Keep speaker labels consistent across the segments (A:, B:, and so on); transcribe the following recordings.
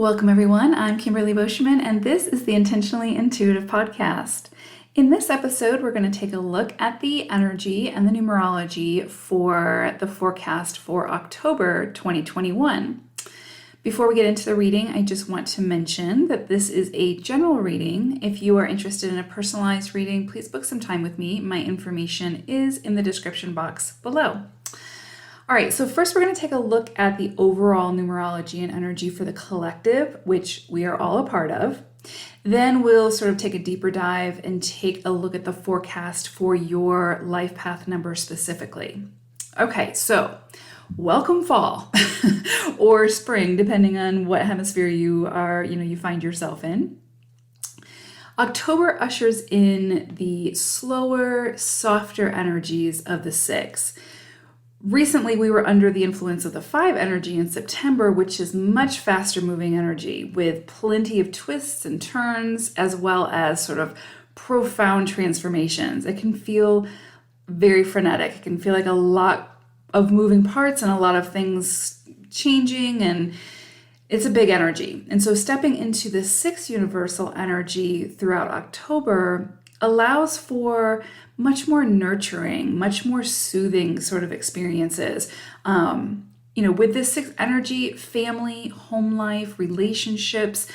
A: Welcome, everyone. I'm Kimberly Boschman, and this is the Intentionally Intuitive podcast. In this episode, we're going to take a look at the energy and the numerology for the forecast for October 2021. Before we get into the reading, I just want to mention that this is a general reading. If you are interested in a personalized reading, please book some time with me. My information is in the description box below. All right, so first we're going to take a look at the overall numerology and energy for the collective, which we are all a part of. Then we'll sort of take a deeper dive and take a look at the forecast for your life path number specifically. Okay, so welcome fall or spring, depending on what hemisphere you find yourself in. October ushers in the slower, softer energies of the six. Recently, we were under the influence of the 5 energy in September, which is much faster moving energy with plenty of twists and turns, as well as sort of profound transformations. It can feel very frenetic. It can feel like a lot of moving parts and a lot of things changing, and it's a big energy. And so stepping into the 6 universal energy throughout October allows for much more nurturing, much more soothing sort of experiences. With this 6 energy, family, home life, relationships,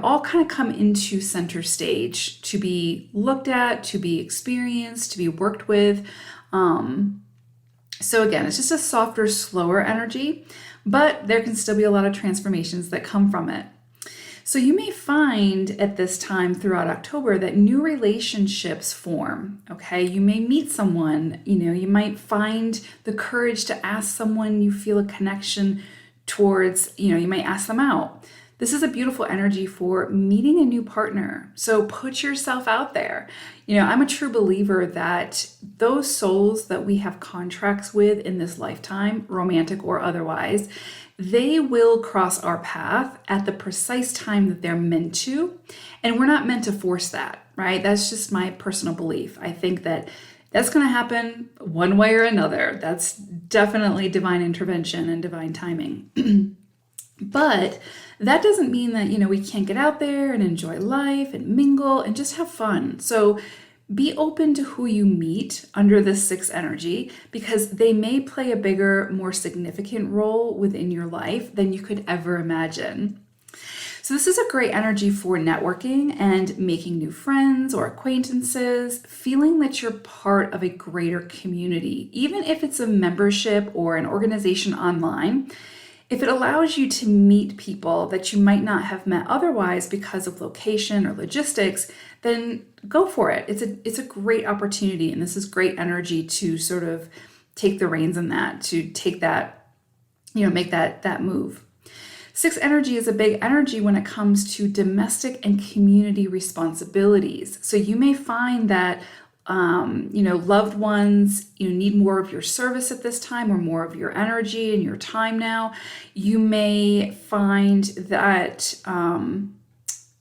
A: all kind of come into center stage to be looked at, to be experienced, to be worked with. So again, it's just a softer, slower energy, but there can still be a lot of transformations that come from it. So you may find at this time throughout October that new relationships form, okay? You may meet someone, you might find the courage to ask someone you feel a connection towards, you might ask them out. This is a beautiful energy for meeting a new partner. So put yourself out there. I'm a true believer that those souls that we have contracts with in this lifetime, romantic or otherwise, they will cross our path at the precise time that they're meant to. And we're not meant to force that, right? That's just my personal belief. I think that that's going to happen one way or another. That's definitely divine intervention and divine timing. But that doesn't mean that, we can't get out there and enjoy life and mingle and just have fun. So be open to who you meet under this 6 energy, because they may play a bigger, more significant role within your life than you could ever imagine. So this is a great energy for networking and making new friends or acquaintances, feeling that you're part of a greater community, even if it's a membership or an organization online. If it allows you to meet people that you might not have met otherwise because of location or logistics, then go for it. It's a great opportunity, and this is great energy to sort of take the reins in that, to take that, make that move. 6 energy is a big energy when it comes to domestic and community responsibilities. So you may find that loved ones, need more of your service at this time, or more of your energy and your time now. You may find that,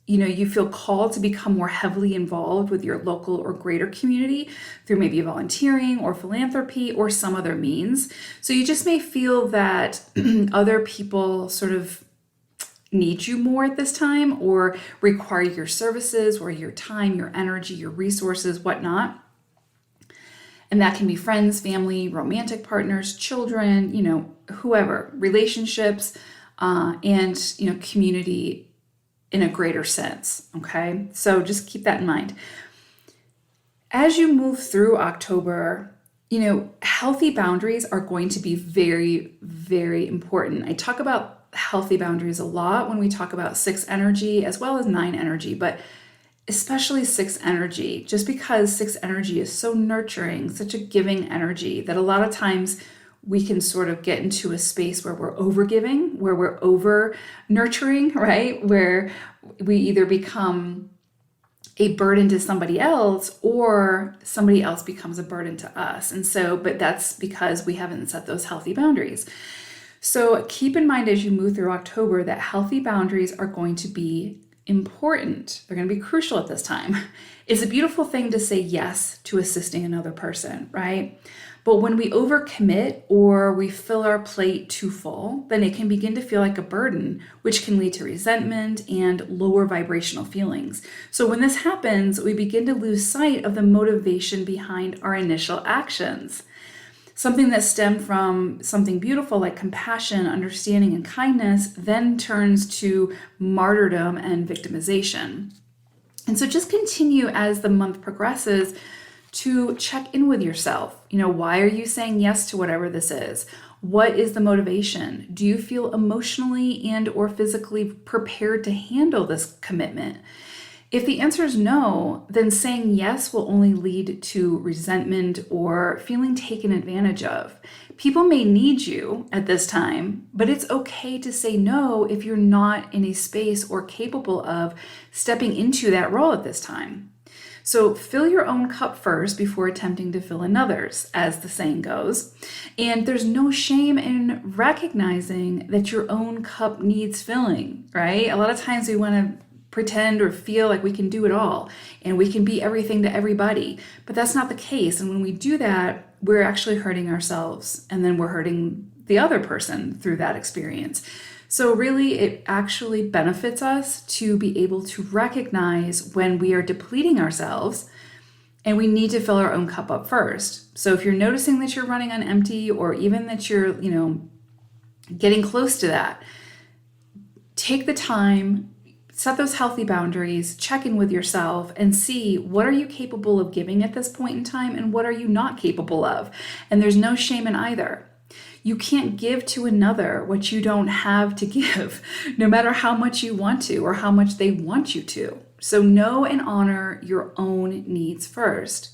A: you feel called to become more heavily involved with your local or greater community through maybe volunteering or philanthropy or some other means. So you just may feel that other people sort of need you more at this time, or require your services or your time, your energy, your resources, whatnot. And that can be friends, family, romantic partners, children, whoever, relationships, and, community in a greater sense. Okay. So just keep that in mind. As you move through October, healthy boundaries are going to be very, very important. I talk about healthy boundaries a lot when we talk about 6 energy as well as 9 energy, but especially 6 energy, just because 6 energy is so nurturing, such a giving energy, that a lot of times we can sort of get into a space where we're over giving, where we're over nurturing, right? Where we either become a burden to somebody else, or somebody else becomes a burden to us. And so, but that's because we haven't set those healthy boundaries. So keep in mind as you move through October that healthy boundaries are going to be important, they're going to be crucial at this time. It's a beautiful thing to say yes to assisting another person, right? But when we overcommit or we fill our plate too full, then it can begin to feel like a burden, which can lead to resentment and lower vibrational feelings. So when this happens, we begin to lose sight of the motivation behind our initial actions. Something that stemmed from something beautiful like compassion, understanding, and kindness then turns to martyrdom and victimization. And so just continue as the month progresses to check in with yourself. Why are you saying yes to whatever this is? What is the motivation? Do you feel emotionally and or physically prepared to handle this commitment? If the answer is no, then saying yes will only lead to resentment or feeling taken advantage of. People may need you at this time, but it's okay to say no if you're not in a space or capable of stepping into that role at this time. So fill your own cup first before attempting to fill another's, as the saying goes. And there's no shame in recognizing that your own cup needs filling, right? A lot of times we want to pretend or feel like we can do it all and we can be everything to everybody, but that's not the case. And when we do that, we're actually hurting ourselves, and then we're hurting the other person through that experience. So really, it actually benefits us to be able to recognize when we are depleting ourselves and we need to fill our own cup up first. So if you're noticing that you're running on empty, or even that you're, getting close to that, take the time, set those healthy boundaries, check in with yourself, and see what are you capable of giving at this point in time and what are you not capable of. And there's no shame in either. You can't give to another what you don't have to give, no matter how much you want to or how much they want you to. So know and honor your own needs first.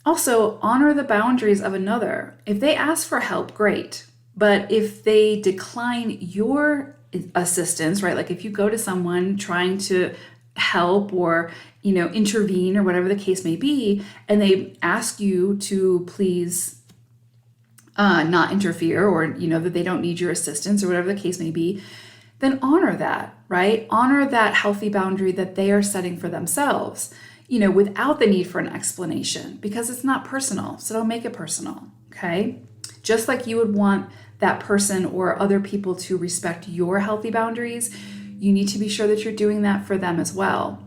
A: Also, honor the boundaries of another. If they ask for help, great. But if they decline your assistance, right? Like if you go to someone trying to help or, intervene or whatever the case may be, and they ask you to please not interfere, or, that they don't need your assistance or whatever the case may be, then honor that, right? Honor that healthy boundary that they are setting for themselves, without the need for an explanation, because it's not personal. So don't make it personal, okay? Just like you would want that person or other people to respect your healthy boundaries, you need to be sure that you're doing that for them as well.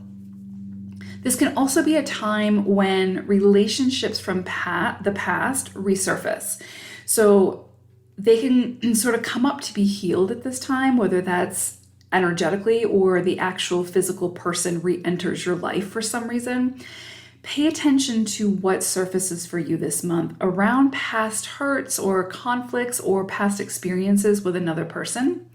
A: This can also be a time when relationships from the past resurface. So they can sort of come up to be healed at this time, whether that's energetically or the actual physical person re-enters your life for some reason. Pay attention to what surfaces for you this month around past hurts or conflicts or past experiences with another person.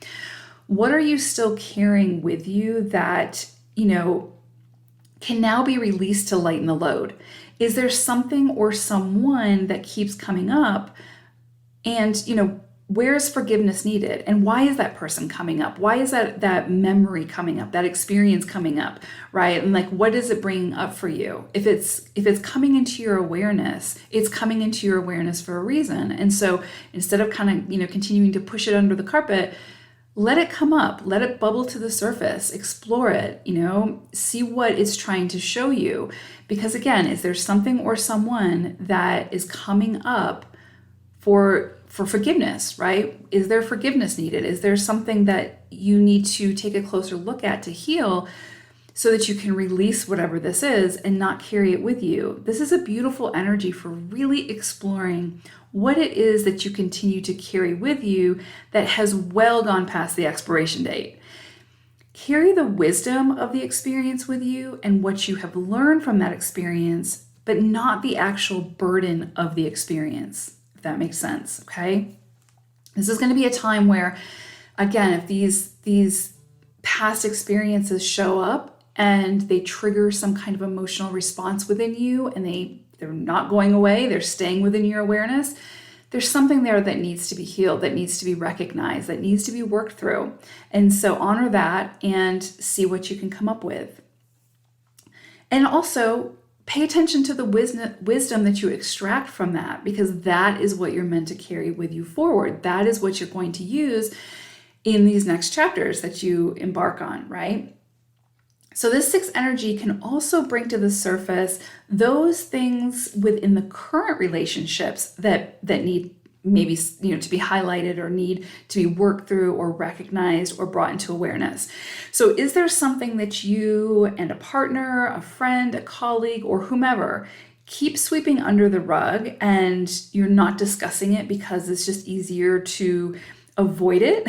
A: What are you still carrying with you that, can now be released to lighten the load? Is there something or someone that keeps coming up? And, where is forgiveness needed? And why is that person coming up? Why is that memory coming up, that experience coming up, right? And like, what is it bringing up for you? If it's coming into your awareness, it's coming into your awareness for a reason. And so instead of kind of, continuing to push it under the carpet, let it come up, let it bubble to the surface, explore it, see what it's trying to show you. Because again, is there something or someone that is coming up for forgiveness, right? Is there forgiveness needed? Is there something that you need to take a closer look at to heal so that you can release whatever this is and not carry it with you? This is a beautiful energy for really exploring what it is that you continue to carry with you that has well gone past the expiration date. Carry the wisdom of the experience with you and what you have learned from that experience, but not the actual burden of the experience. That makes sense, okay? This is going to be a time where, again, if these past experiences show up and they trigger some kind of emotional response within you and they're not going away, they're staying within your awareness, there's something there that needs to be healed, that needs to be recognized, that needs to be worked through. And so honor that and see what you can come up with. And also, pay attention to the wisdom that you extract from that, because that is what you're meant to carry with you forward. That is what you're going to use in these next chapters that you embark on, right? So this sixth energy can also bring to the surface those things within the current relationships that need maybe to be highlighted or need to be worked through or recognized or brought into awareness. So is there something that you and a partner, a friend, a colleague, or whomever keep sweeping under the rug and you're not discussing it because it's just easier to avoid it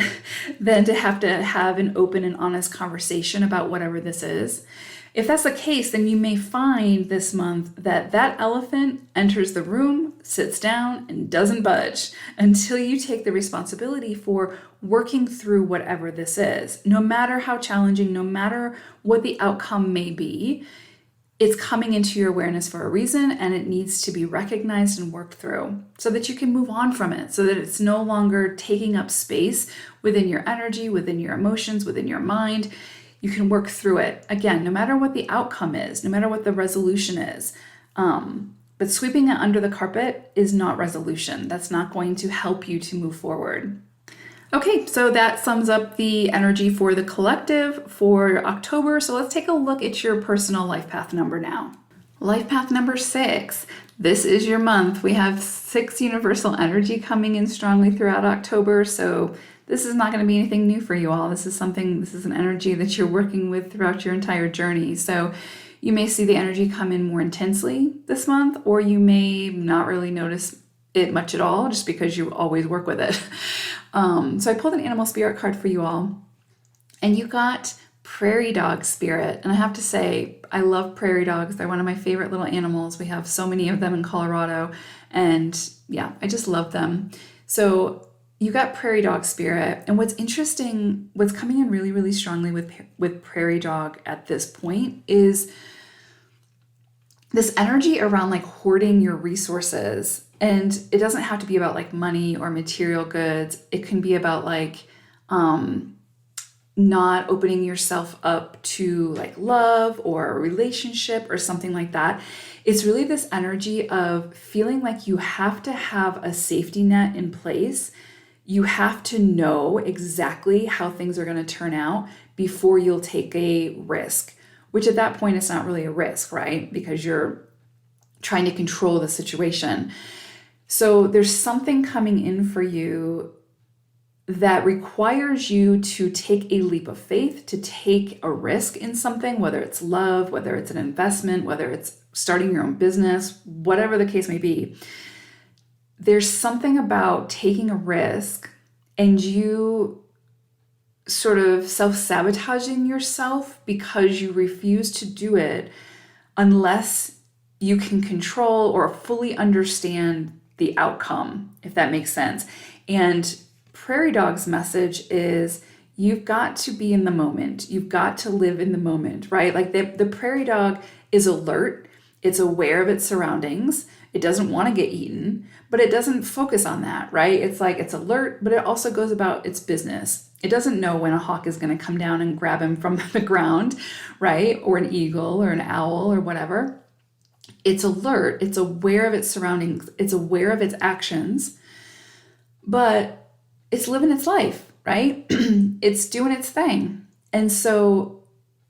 A: than to have an open and honest conversation about whatever this is? If that's the case, then you may find this month that that elephant enters the room, sits down, and doesn't budge until you take the responsibility for working through whatever this is. No matter how challenging, no matter what the outcome may be, it's coming into your awareness for a reason, and it needs to be recognized and worked through so that you can move on from it, so that it's no longer taking up space within your energy, within your emotions, within your mind. You can work through it. Again, no matter what the outcome is, no matter what the resolution is. But sweeping it under the carpet is not resolution. That's not going to help you to move forward. Okay, so that sums up the energy for the collective for October. So let's take a look at your personal life path number now. Life path number 6. This is your month. We have 6 universal energy coming in strongly throughout October. So this is not going to be anything new for you all. This is an energy that you're working with throughout your entire journey. So you may see the energy come in more intensely this month, or you may not really notice it much at all just because you always work with it. So I pulled an animal spirit card for you all, and you got prairie dog spirit. And I have to say, I love prairie dogs. They're one of my favorite little animals. We have so many of them in Colorado, and yeah, I just love them. So you got prairie dog spirit. And what's interesting, what's coming in really, really strongly with prairie dog at this point is this energy around like hoarding your resources. And it doesn't have to be about like money or material goods. It can be about like not opening yourself up to like love or a relationship or something like that. It's really this energy of feeling like you have to have a safety net in place. You have to know exactly how things are going to turn out before you'll take a risk, which at that point it's not really a risk, right? Because you're trying to control the situation. So there's something coming in for you that requires you to take a leap of faith, to take a risk in something, whether it's love, whether it's an investment, whether it's starting your own business, whatever the case may be. There's something about taking a risk and you sort of self-sabotaging yourself because you refuse to do it unless you can control or fully understand the outcome, if that makes sense. And prairie dog's message is you've got to be in the moment. You've got to live in the moment, right? Like the prairie dog is alert. It's aware of its surroundings. It doesn't want to get eaten, but it doesn't focus on that, right? It's like it's alert, but it also goes about its business. It doesn't know when a hawk is going to come down and grab him from the ground, right? Or an eagle or an owl or whatever. It's alert. It's aware of its surroundings. It's aware of its actions, but it's living its life, right? It's doing its thing. And so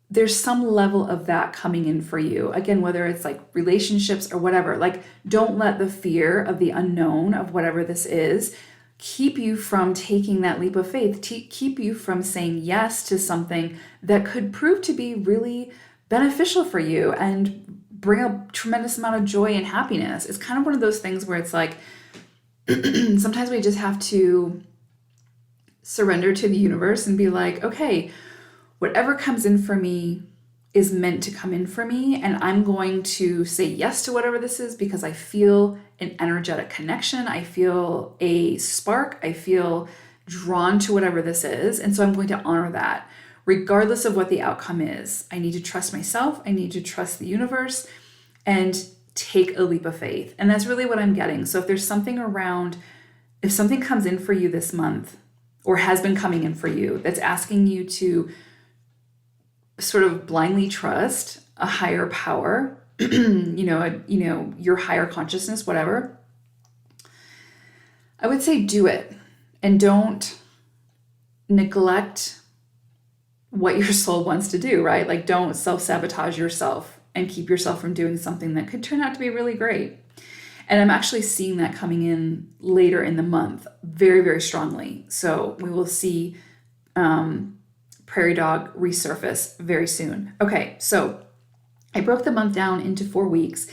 A: there's some level of that coming in for you. Again, whether it's like relationships or whatever, like don't let the fear of the unknown of whatever this is keep you from taking that leap of faith, keep you from saying yes to something that could prove to be really beneficial for you and bring a tremendous amount of joy and happiness. It's kind of one of those things where it's like, sometimes we just have to surrender to the universe and be like, okay, whatever comes in for me is meant to come in for me. And I'm going to say yes to whatever this is because I feel an energetic connection. I feel a spark. I feel drawn to whatever this is. And so I'm going to honor that regardless of what the outcome is. I need to trust myself. I need to trust the universe and take a leap of faith. And that's really what I'm getting. So if there's something around, if something comes in for you this month or has been coming in for you that's asking you to sort of blindly trust a higher power, your higher consciousness, whatever, I would say do it and don't neglect what your soul wants to do, right? Like, don't self-sabotage yourself and keep yourself from doing something that could turn out to be really great. And I'm actually seeing that coming in later in the month very, very strongly. So we will see prairie dog resurface very soon. Okay, so I broke the month down into 4 weeks,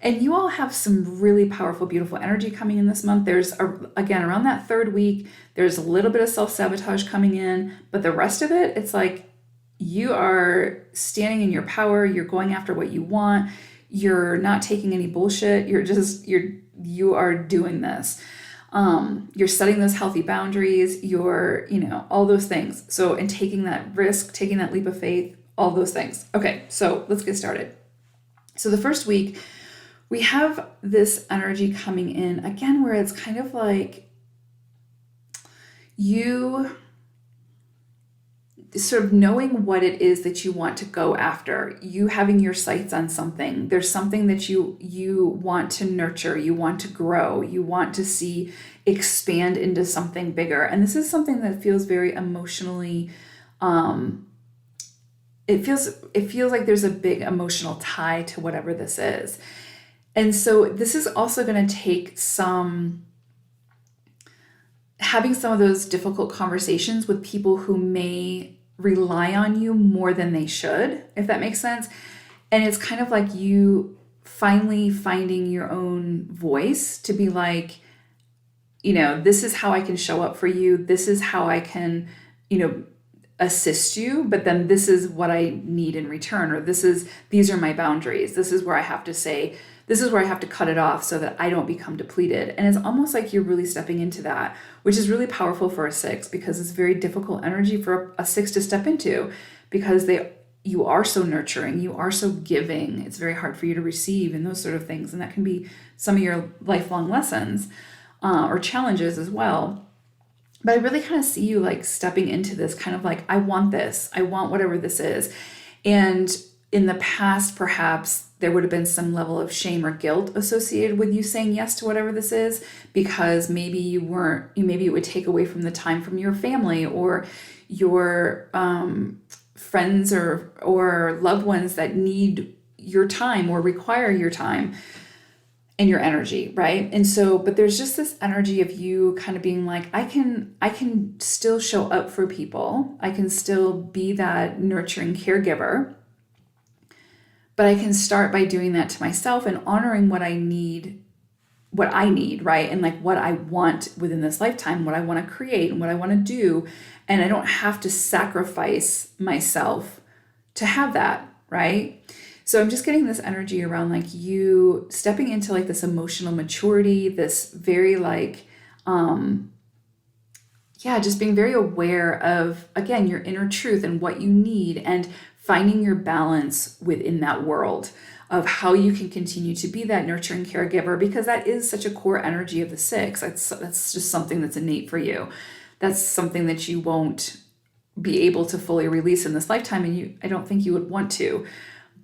A: and you all have some really powerful, beautiful energy coming in this month. There's, again, around that 3rd week, there's a little bit of self-sabotage coming in, but the rest of it, it's like you are standing in your power. You're going after what you want. You're not taking any bullshit. You are doing this. You're setting those healthy boundaries. You're, all those things. So, and taking that risk, taking that leap of faith, all those things. Okay, so let's get started. So the 1st week, we have this energy coming in again, where it's kind of like you sort of knowing what it is that you want to go after, you having your sights on something. There's something that you want to nurture, you want to grow, you want to see expand into something bigger. And this is something that feels very emotionally, it feels like there's a big emotional tie to whatever this is. And so this is also going to take having some of those difficult conversations with people who may rely on you more than they should, if that makes sense. And it's kind of like you finally finding your own voice to be like, this is how I can show up for you. This is how I can, assist you, but then this is what I need in return, or these are my boundaries. This is where I have to cut it off so that I don't become depleted. And it's almost like you're really stepping into that, which is really powerful for a 6, because it's very difficult energy for a 6 to step into, because you are so nurturing, you are so giving. It's very hard for you to receive and those sort of things. And that can be some of your lifelong lessons or challenges as well. But I really kind of see you like stepping into this kind of like, I want this, I want whatever this is. And in the past, perhaps there would have been some level of shame or guilt associated with you saying yes to whatever this is, because maybe maybe it would take away from the time from your family or your friends or loved ones that need your time or require your time and your energy, right? And so, but there's just this energy of you kind of being like, I can still show up for people. I can still be that nurturing caregiver, but I can start by doing that to myself and honoring what I need, right? And like what I want within this lifetime, what I want to create and what I want to do. And I don't have to sacrifice myself to have that, right? So I'm just getting this energy around like you stepping into like this emotional maturity, this very like, just being very aware of, again, your inner truth and what you need, and finding your balance within that world of how you can continue to be that nurturing caregiver, because that is such a core energy of the 6. That's just something that's innate for you. That's something that you won't be able to fully release in this lifetime, and I don't think you would want to.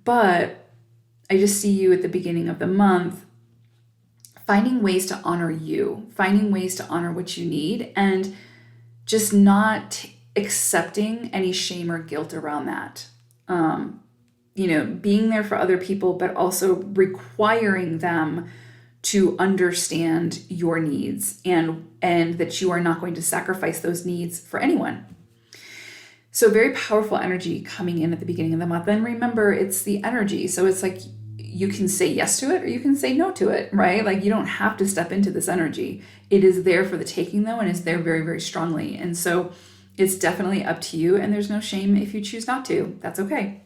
A: But I just see you at the beginning of the month finding ways to honor you, finding ways to honor what you need, and just not accepting any shame or guilt around that. Being there for other people, but also requiring them to understand your needs and that you are not going to sacrifice those needs for anyone. So very powerful energy coming in at the beginning of the month. And remember, it's the energy. So it's like you can say yes to it or you can say no to it, right? Like you don't have to step into this energy. It is there for the taking though, and it's there very, very strongly. And so it's definitely up to you, and there's no shame if you choose not to. That's okay.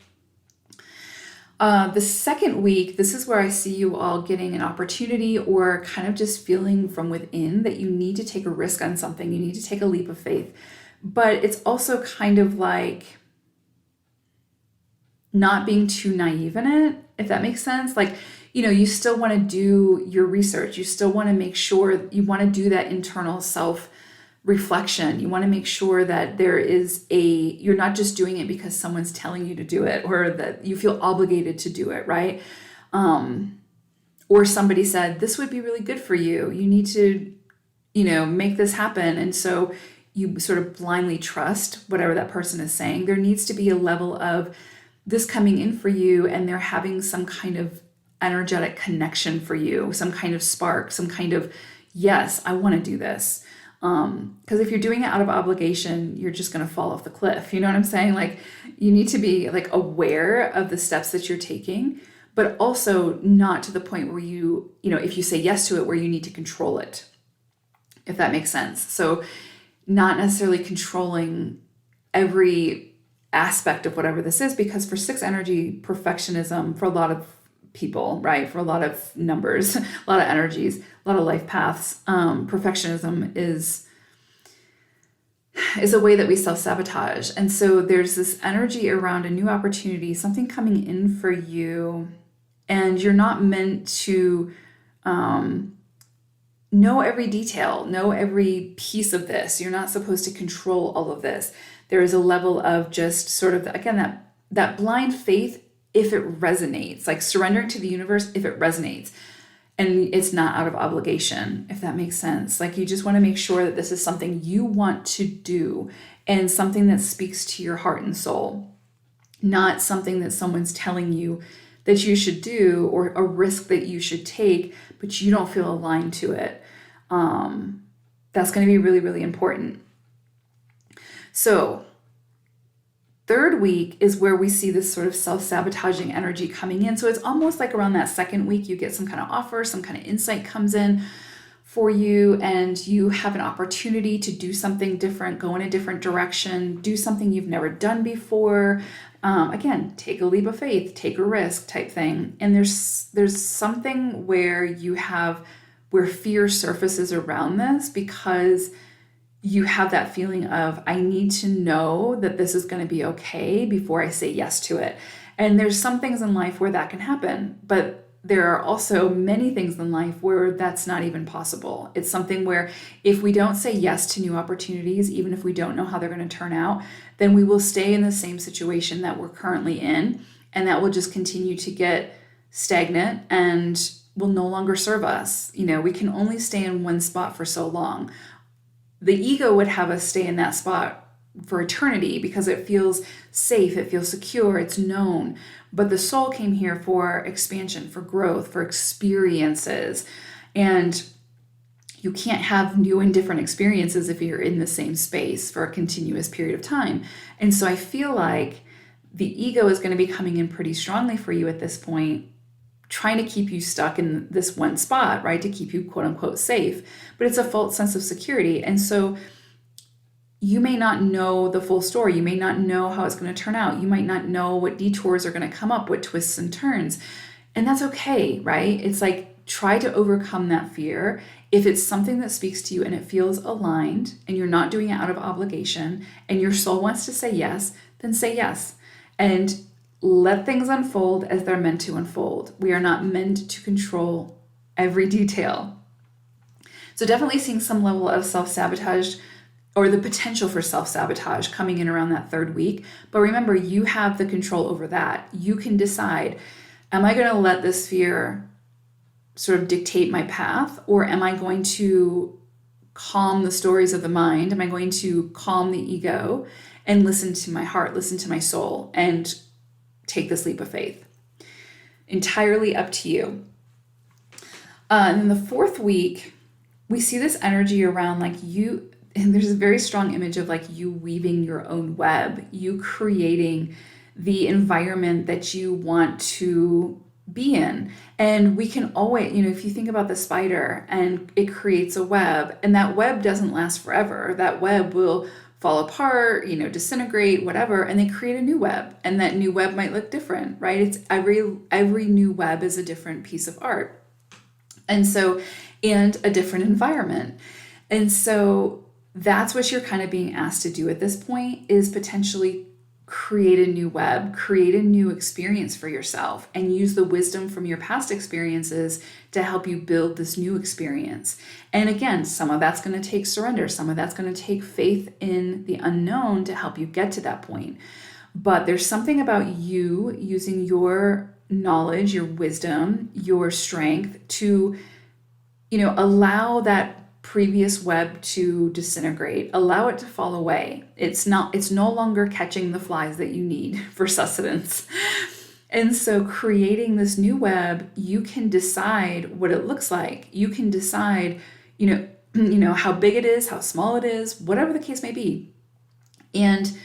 A: The 2nd week, this is where I see you all getting an opportunity or kind of just feeling from within that you need to take a risk on something. You need to take a leap of faith. But it's also kind of like not being too naive in it, if that makes sense. Like, you still want to do your research. You still want to make sure you want to do that internal self-reflection. You want to make sure that you're not just doing it because someone's telling you to do it or that you feel obligated to do it, right? Or somebody said, this would be really good for you. You need to, make this happen. And so you sort of blindly trust whatever that person is saying. There needs to be a level of this coming in for you, and they're having some kind of energetic connection for you, some kind of spark, some kind of, yes, I want to do this. Because if you're doing it out of obligation, you're just going to fall off the cliff. You know what I'm saying? Like, you need to be like aware of the steps that you're taking, but also not to the point where if you say yes to it, where you need to control it, if that makes sense. So not necessarily controlling every aspect of whatever this is, because for 6 energy, perfectionism for a lot of people, right? For a lot of numbers, a lot of energies, a lot of life paths, perfectionism is a way that we self-sabotage. And so there's this energy around a new opportunity, something coming in for you, and you're not meant to know every detail, know every piece of this. You're not supposed to control all of this. There is a level of just sort of, again, that blind faith if it resonates, like surrendering to the universe if it resonates. And it's not out of obligation, if that makes sense. Like, you just want to make sure that this is something you want to do and something that speaks to your heart and soul, not something that someone's telling you that you should do or a risk that you should take, but you don't feel aligned to it. That's going to be really, really important. So, 3rd week is where we see this sort of self-sabotaging energy coming in. So it's almost like around that 2nd week, you get some kind of offer, some kind of insight comes in for you, and you have an opportunity to do something different, go in a different direction, do something you've never done before. Again, take a leap of faith, take a risk type thing. And there's something where where fear surfaces around this, because you have that feeling of, I need to know that this is going to be okay before I say yes to it. And there's some things in life where that can happen, but there are also many things in life where that's not even possible. It's something where if we don't say yes to new opportunities, even if we don't know how they're going to turn out, then we will stay in the same situation that we're currently in, and that will just continue to get stagnant and will no longer serve us. We can only stay in one spot for so long. The ego would have us stay in that spot for eternity because it feels safe, it feels secure, it's known. But the soul came here for expansion, for growth, for experiences. And you can't have new and different experiences if you're in the same space for a continuous period of time. And so I feel like the ego is going to be coming in pretty strongly for you at this point, trying to keep you stuck in this one spot, right? To keep you quote unquote safe, but it's a false sense of security. And so you may not know the full story. You may not know how it's going to turn out. You might not know what detours are going to come up, what twists and turns. And that's okay, right? It's like, try to overcome that fear. If it's something that speaks to you and it feels aligned and you're not doing it out of obligation and your soul wants to say yes, then say yes. And let things unfold as they're meant to unfold. We are not meant to control every detail. So definitely seeing some level of self-sabotage, or the potential for self-sabotage, coming in around that 3rd week. But remember, you have the control over that. You can decide, am I going to let this fear sort of dictate my path, or am I going to calm the stories of the mind? Am I going to calm the ego and listen to my heart, listen to my soul, and take this leap of faith? Entirely up to you. And then the 4th week, we see this energy around like you, and there's a very strong image of like you weaving your own web, you creating the environment that you want to be in. And we can always, if you think about the spider and it creates a web, and that web doesn't last forever. That web will fall apart, disintegrate, whatever, and they create a new web. And that new web might look different, right? It's every new web is a different piece of art. And a different environment. And so that's what you're kind of being asked to do at this point, is potentially create a new web, create a new experience for yourself, and use the wisdom from your past experiences to help you build this new experience. And again, some of that's going to take surrender. Some of that's going to take faith in the unknown to help you get to that point. But there's something about you using your knowledge, your wisdom, your strength to, allow that previous web to disintegrate. Allow it to fall away. It's no longer catching the flies that you need for sustenance. And so creating this new web, you can decide what it looks like. You can decide, how big it is, how small it is, whatever the case may be. And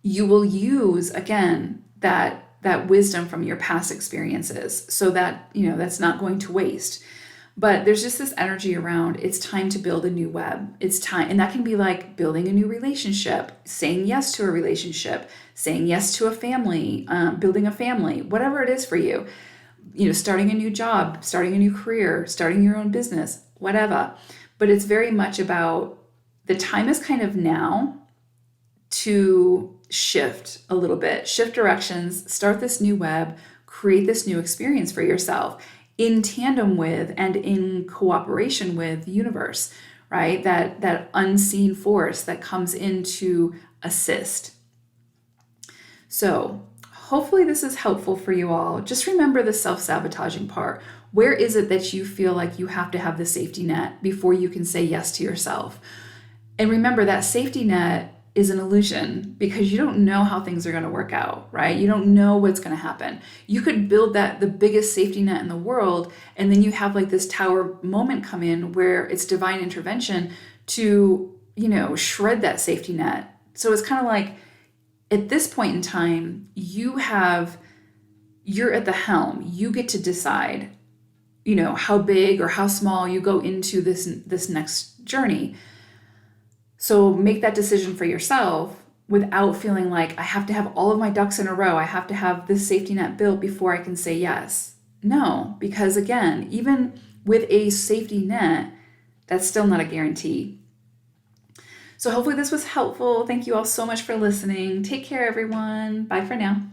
A: you will use, again, that wisdom from your past experiences so that, that's not going to waste. But there's just this energy around it's time to build a new web. It's time. And that can be like building a new relationship, saying yes to a relationship, saying yes to a family, building a family, whatever it is for you, starting a new job, starting a new career, starting your own business, whatever. But it's very much about the time is kind of now to shift a little bit, shift directions, start this new web, create this new experience for yourself in tandem with and in cooperation with the universe, right? That unseen force that comes in to assist. So hopefully this is helpful for you all. Just remember the self-sabotaging part. Where is it that you feel like you have to have the safety net before you can say yes to yourself? And remember that safety net is an illusion because you don't know how things are going to work out, right? You don't know what's going to happen. You could build the biggest safety net in the world, and then you have like this tower moment come in where it's divine intervention to, shred that safety net. So it's kind of like at this point in time, you're at the helm. You get to decide, how big or how small you go into this next journey. So make that decision for yourself without feeling like I have to have all of my ducks in a row. I have to have this safety net built before I can say yes. No, because again, even with a safety net, that's still not a guarantee. So hopefully this was helpful. Thank you all so much for listening. Take care, everyone. Bye for now.